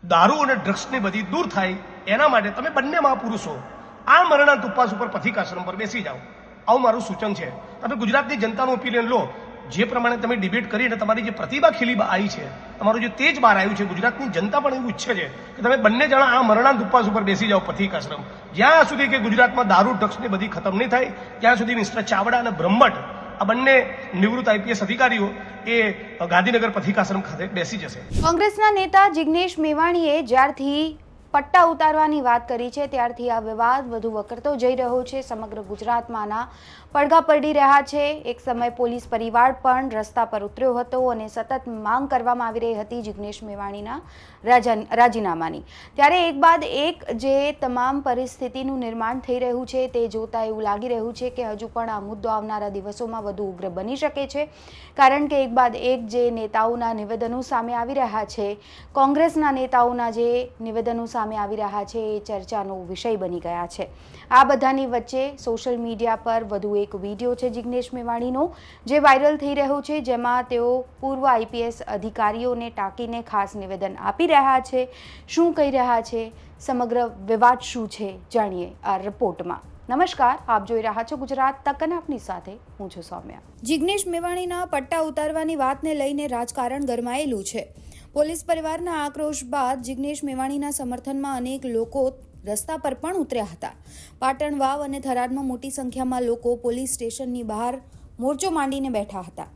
દારૂ અને ડ્રગ્સની બધી દૂર થાય એના માટે તમે બંને મહાપુરુષો આ મરણાંત ઉપવાસ ઉપર પથિકાશ્રમ પર બેસી જાઓ. આવું મારું સૂચન છે. તમે ગુજરાતની જનતાનું ઓપિનિયન લો. જે પ્રમાણે તમે ડિબેટ કરીને તમારી જે પ્રતિભા ખીલી આવી છે, તમારું જે તેજ બહાર આવ્યું છે, ગુજરાતની જનતા પણ એવું ઈચ્છે છે કે તમે બંને જણા આ મરણાંત ઉપવાસ ઉપર બેસી જાઓ પથિકાશ્રમ. જ્યાં સુધી કે ગુજરાતમાં દારૂ ડ્રગ્સની બધી ખતમ નહીં થાય ત્યાં સુધી મિસ્ટર ચાવડા અને બ્રહ્મભટ્ટ આ બંને નિવૃત્ત આઈપીએસ અધિકારીઓ એ ગાંધીનગર પથિકાશ્રમ ખાતે બેસી જશે. કોંગ્રેસના નેતા જિગ્નેશ મેવાણીએ જ્યારથી પટ્ટા ઉતારવાની વાત કરી છે ત્યારથી આ વિવાદ વધુ વકરતો જઈ રહ્યો છે. સમગ્ર ગુજરાતમાં આના પડઘા પડી રહ્યા છે. એક સમય પોલીસ પરિવાર પણ રસ્તા પર ઉતર્યો હતો અને સતત માંગ કરવામાં આવી રહી હતી જિગ્નેશ મેવાણીના રાજીનામાની. ત્યારે એક બાદ એક જે તમામ પરિસ્થિતિનું નિર્માણ થઈ રહ્યું છે તે જોતા એવું લાગી રહ્યું છે કે હજુ પણ આ મુદ્દો આવનારા દિવસોમાં વધુ ઉગ્ર બની શકે છે. કારણ કે એક બાદ એક જે નેતાઓના નિવેદનો સામે આવી રહ્યા છે, કોંગ્રેસના નેતાઓના જે નિવેદનો સામે આવી રહ્યા છે એ ચર્ચાનો વિષય બની ગયા છે. આ બધાની વચ્ચે સોશિયલ મીડિયા પર વધુ એક વિડીયો છે જિગ્નેશ મેવાણીનો જે વાયરલ થઈ રહ્યો છે, જેમાં તેઓ પૂર્વ આઈપીએસ અધિકારીઓને ટાંકીને ખાસ નિવેદન આપી રહ્યા છે. શું કહી રહ્યા છે, સમગ્ર વિવાદ શું છે, જાણીએ આ રિપોર્ટમાં. નમસ્કાર, આપ જોઈ રહ્યા છો ગુજરાત તક અને આપની સાથે હું છું સૌમ્યા. જિગ્નેશ મેવાણીના પટ્ટા ઉતારવાની વાતને લઈને રાજકારણ ગરમાયેલું છે. પોલીસ પરિવારના આક્રોશ બાદ જિગ્નેશ મેવાણીના સમર્થનમાં અનેક લોકો રસ્તા પર પણ ઉતર્યા હતા. પાટણ વાવ અને થરાદમાં મોટી સંખ્યામાં લોકો પોલીસ સ્ટેશનની બહાર મોરચો માંડીને બેઠા હતા.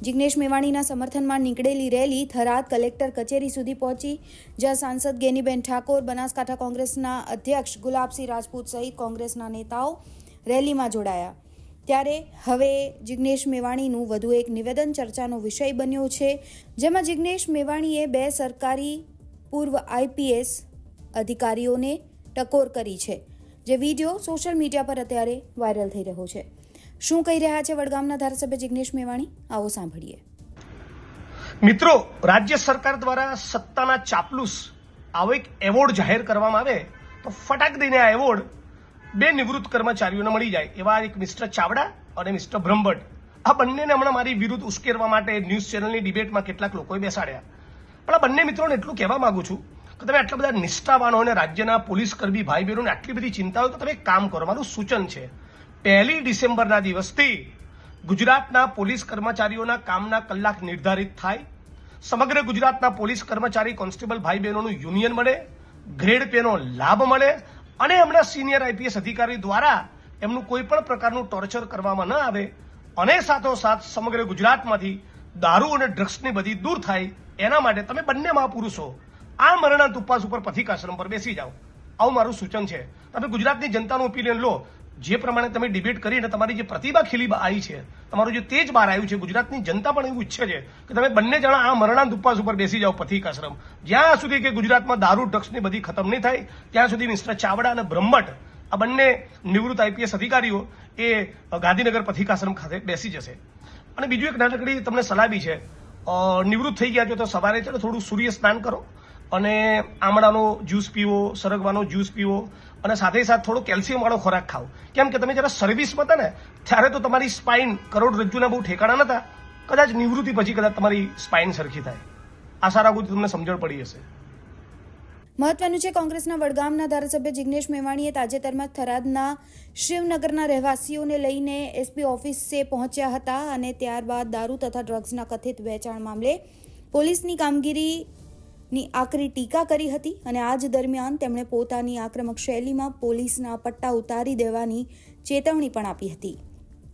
જિગ્નેશ મેવાણીના સમર્થનમાં નીકળેલી રેલી થરાદ કલેક્ટર કચેરી સુધી પહોંચી, જ્યાં સાંસદ ગેનીબેન ઠાકોર, બનાસકાંઠા કોંગ્રેસના અધ્યક્ષ ગુલાબસિંહ રાજપૂત સહિત કોંગ્રેસના નેતાઓ રેલીમાં જોડાયા. ત્યારે હવે જિગ્નેશ મેવાણીનું વધુ એક નિવેદન ચર્ચાનો વિષય બન્યો છે, જેમાં જિગ્નેશ મેવાણીએ બે સરકારી પૂર્વ આઈપીએસ અધિકારીઓને ટકોર કરી છે, જે વિડીયો સોશિયલ મીડિયા પર અત્યારે વાયરલ થઈ રહ્યો છે. શું કહી રહ્યા છે વડગામના ધારાસભ્ય જિગ્નેશ મેવાણી, આવો સાંભળીએ. મિત્રો, રાજ્ય સરકાર દ્વારા સત્તાના ચાપલુસ આવો એક એવોર્ડ જાહેર કરવામાં આવે તો ફટાક દઈને આ એવોર્ડ બે નિવૃત્ત કર્મચારીઓને મળી જાય એવા એક મિસ્ટર ચાવડા અને મિસ્ટર બ્રહ્મભટ્ટ. આ બંનેને હમણાં મારી વિરુદ્ધ ઉશ્કેરવા માટે ન્યૂઝ ચેનલની ડિબેટમાં કેટલાક લોકોએ બેસાડ્યા. પણ આ બંને મિત્રોને એટલું કહેવા માંગુ છું કે તમે આટલા બધા નિષ્ઠાવાન હોય અને રાજ્યના પોલીસ કર્મી ભાઈ બહેનોને આટલી બધી ચિંતા હોય તો તમે એક કામ કરો. મારું સૂચન છે, 1 ડિસેમ્બરના દિવસથી ગુજરાતના પોલીસ કર્મચારીઓના કામના કલાક નિર્ધારિત થાય. સમગ્ર ગુજરાતના પોલીસ કર્મચારી કોન્સ્ટેબલ ભાઈ બહેનોનું યુનિયન મળે, ગ્રેડ પેનો લાભ મળે અને હમણાં સિનિયર આઈપીએસ અધિકારી દ્વારા એમનું કોઈ પણ પ્રકારનું ટોર્ચર કરવામાં ન આવે અને સાથોસાથ સમગ્ર ગુજરાતમાંથી દારૂ અને ડ્રગ્સની બધી દૂર થાય એના માટે તમે બંને મહાપુરુષો આ મરણાંત ઉપવાસ ઉપર પથિકાશ્રમ પર બેસી જાઓ. આવું મારું સૂચન છે. તમે ગુજરાતની જનતાનું ઓપિનિયન લો. જે પ્રમાણે તમે ડિબેટ કરીને તમારી જે પ્રતિભા ખીલી આવી છે, તમારું જે તેજ બહાર આવ્યું છે, ગુજરાતની જનતા પણ એવું ઈચ્છે છે કે તમે બંને જણા આ મરણાંત ઉપવાસ ઉપર બેસી જાઓ પથિકાશ્રમ. જ્યાં સુધી કે ગુજરાતમાં દારૂ ડ્રગ્સની બધી ખતમ નહીં થાય ત્યાં સુધી મિસ્ટર ચાવડા અને બ્રહ્મભટ્ટ આ બંને નિવૃત્ત આઈપીએસ અધિકારીઓ એ ગાંધીનગર પથિકાશ્રમ ખાતે બેસી જશે. અને બીજું એક નાનકડી તમને સલાહ બી છે, નિવૃત્ત થઈ ગયા છો તો સવારે ચાલો થોડું સૂર્ય સ્નાન કરો અને આમળાનો જ્યુસ પીવો, સરગવાનો જ્યુસ પીવો અને સાથે સાથે થોડો કેલ્શિયમ વાળો ખોરાક ખાઓ. કેમ કે તમે જ્યારે સર્વિસમાં હતા ને ત્યારે તો તમારી સ્પાઇન કરોડરજ્જુના બહુ ઠેકાણા નતા. કદાચ નિવૃત્તિ પછી કદાચ તમારી સ્પાઇન સરખી થાય. આશા રાખું તમને સમજણ પડી હશે. મહત્વનું છે, કોંગ્રેસના વડગામના ધારાસભ્ય જિગ્નેશ મેવાણીએ તાજેતરમાં થરાદના શિવનગરના રહેવાસીઓને લઈને એસપી ઓફિસે પહોંચ્યા હતા અને ત્યારબાદ દારૂ તથા ડ્રગ્સના કથિત વેચાણ મામલે પોલીસની કામગીરીની આકરી ટીકા કરી હતી અને આ જ દરમિયાન તેમણે પોતાની આક્રમક શૈલીમાં પોલીસના પટ્ટા ઉતારી દેવાની ચેતવણી પણ આપી હતી.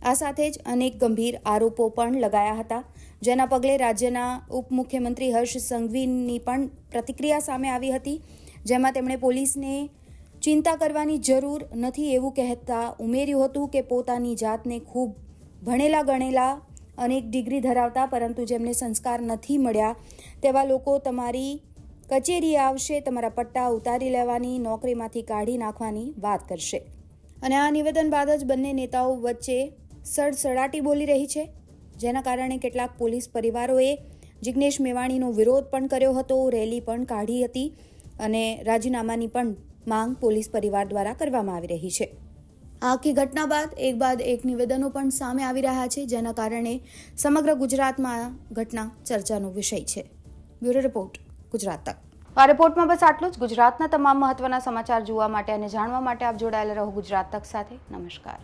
આ સાથે જ અનેક ગંભીર આરોપો પણ લગાયા હતા, જેના પગલે રાજ્યના ઉપમુખ્યમંત્રી હર્ષ સંઘવીની પણ પ્રતિક્રિયા સામે આવી હતી, જેમાં તેમણે પોલીસને ચિંતા કરવાની જરૂર નથી એવું કહેતા ઉમેર્યું હતું કે પોતાની જાતને ખૂબ ભણેલા ગણેલા અનેક ડિગ્રી ધરાવતા પરંતુ જેમને સંસ્કાર નથી મળ્યા તેવા લોકો તમારી કચેરીએ આવશે, તમારા પટ્ટા ઉતારી લેવાની, નોકરીમાંથી કાઢી નાખવાની વાત કરશે. અને આ નિવેદન બાદ જ બંને નેતાઓ વચ્ચે સડસડાટી બોલી રહી છે, જેના કારણે કેટલાક પોલીસ પરિવારોએ જિગ્નેશ મેવાણીનો વિરોધ પણ કર્યો હતો, રેલી પણ કાઢી હતી અને રાજીનામાની પણ માંગ પોલીસ પરિવાર દ્વારા કરવામાં આવી રહી છે. આ આખી ઘટના બાદ એક નિવેદનો પણ સામે આવી રહ્યા છે, જેના કારણે સમગ્ર ગુજરાતમાં આ ઘટના ચર્ચાનો વિષય છે. બ્યુરો રિપોર્ટ, ગુજરાત તક. આ રિપોર્ટમાં બસ આટલું જ. ગુજરાતના તમામ મહત્વના સમાચાર જોવા માટે અને જાણવા માટે આપ જોડાયેલા રહો ગુજરાત તક સાથે. નમસ્કાર.